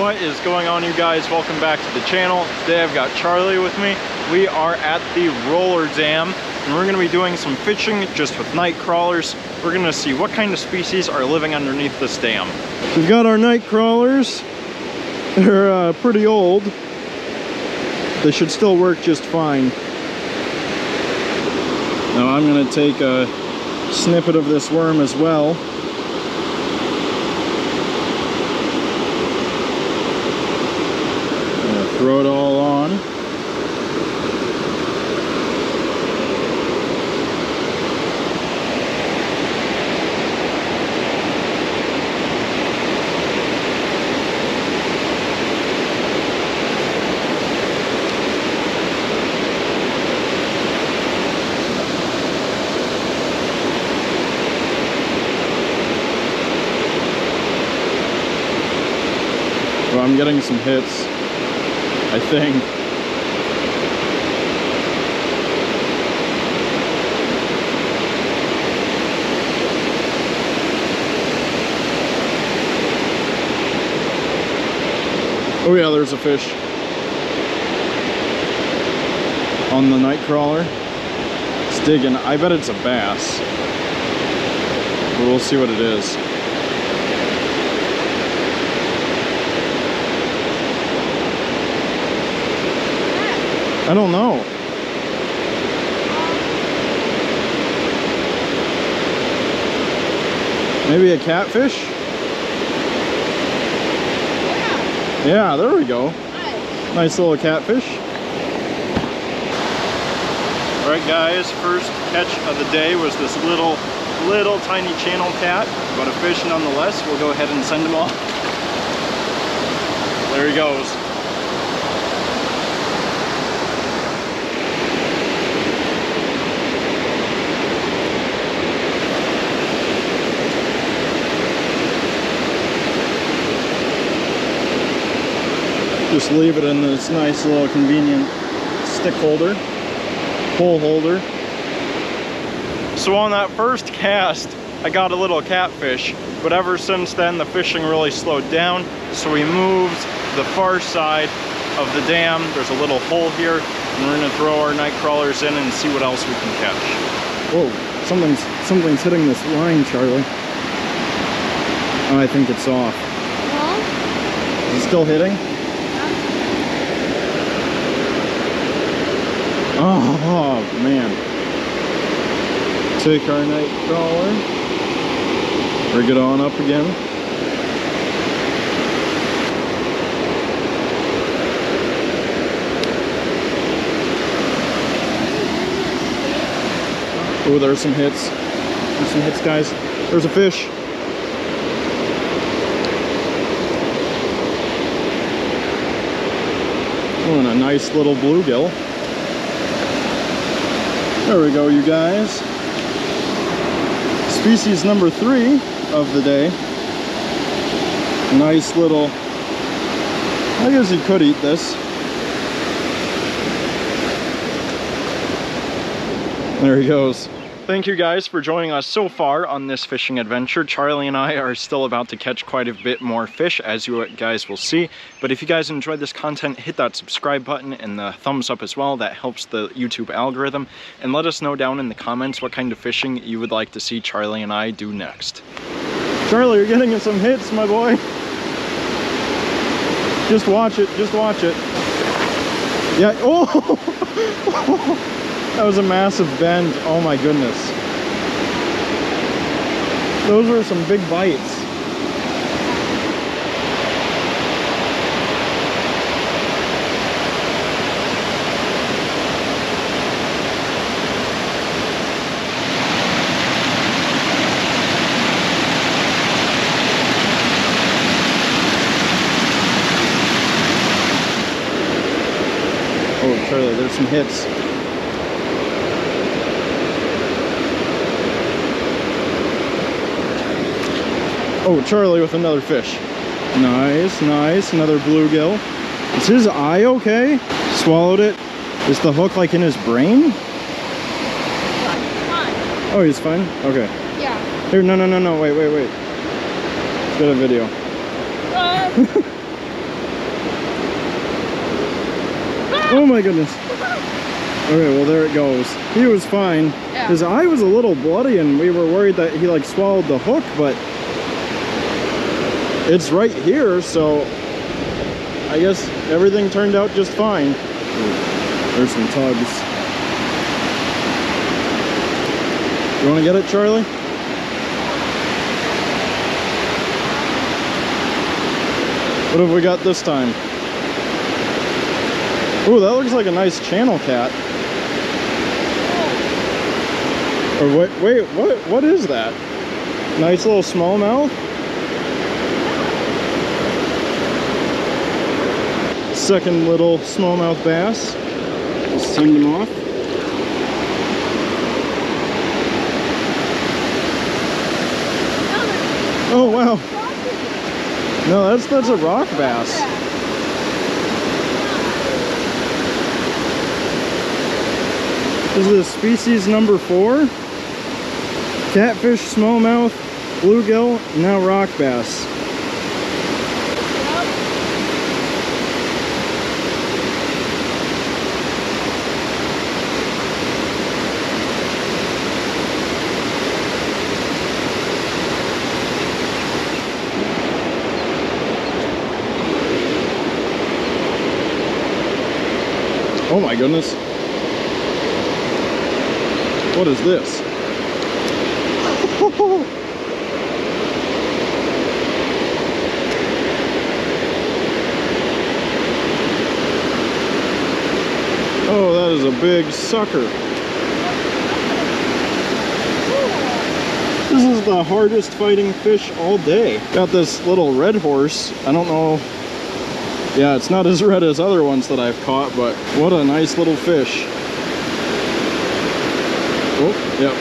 What is going on, you guys? Welcome back to the channel. Today I've got Charlie with me. We are at the roller dam and we're going to be doing some fishing just with night crawlers. We're going to see what kind of species are living underneath this dam. So we've got our night crawlers. They're pretty old. They should still work just fine. Now I'm going to take a snippet of this worm as well. Throw it all on. Well, I'm getting some hits, I think. Oh yeah, there's a fish on the night crawler. It's digging. I bet it's a bass, but we'll see what it is. I don't know. Maybe a catfish? Yeah, there we go. Nice little catfish. Alright guys, first catch of the day was this little tiny channel cat, but a fish nonetheless. We'll go ahead and send him off. There he goes. Just leave it in this nice little convenient stick holder, pole holder. So on that first cast, I got a little catfish, but ever since then the fishing really slowed down. So we moved the far side of the dam. There's a little hole here, and we're gonna throw our night crawlers in and see what else we can catch. Whoa, something's hitting this line, Charlie. Oh, I think it's off. Well, is it still hitting? Oh man. Take our night crawler, rig it on up again. Oh, there's some hits. There's some hits, guys. There's a fish. Oh, and a nice little bluegill. There we go, you guys. Species number 3 of the day. Nice little, I guess you could eat this. There he goes. Thank you guys for joining us so far on this fishing adventure. Charlie and I are still about to catch quite a bit more fish, as you guys will see. But if you guys enjoyed this content, hit that subscribe button and the thumbs up as well. That helps the YouTube algorithm. And let us know down in the comments what kind of fishing you would like to see Charlie and I do next. Charlie, you're getting some hits, my boy. Just watch it, just watch it. Yeah, oh! That was a massive bend. Oh my goodness. Those were some big bites. Oh, Charlie, there's some hits. Oh, Charlie with another fish. Nice, nice. Another bluegill. Is his eye okay? Swallowed it? Is the hook like in his brain? Fine. Oh, he's fine? Okay. Yeah. Here, no. Wait. Got a video. Oh my goodness. Okay, well there it goes. He was fine. His eye was a little bloody and we were worried that he like swallowed the hook, but it's right here, so I guess everything turned out just fine. There's some tugs. You want to get it, Charlie? What have we got this time? Ooh, that looks like a nice channel cat. Or wait, what is that? Nice little smallmouth? Second little smallmouth bass. Just send him off. Oh wow. No, that's a rock bass. This is species number 4. Catfish, smallmouth, bluegill, now rock bass. Oh my goodness. What is this? Oh, that is a big sucker. This is the hardest fighting fish all day. Got this little red horse. I don't know. Yeah, it's not as red as other ones that I've caught, but what a nice little fish. Oh, yep.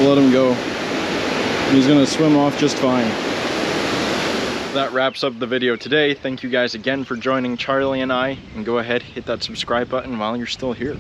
We'll let him go. He's gonna swim off just fine. That wraps up the video today. Thank you guys again for joining Charlie and I. And go ahead, hit that subscribe button while you're still here.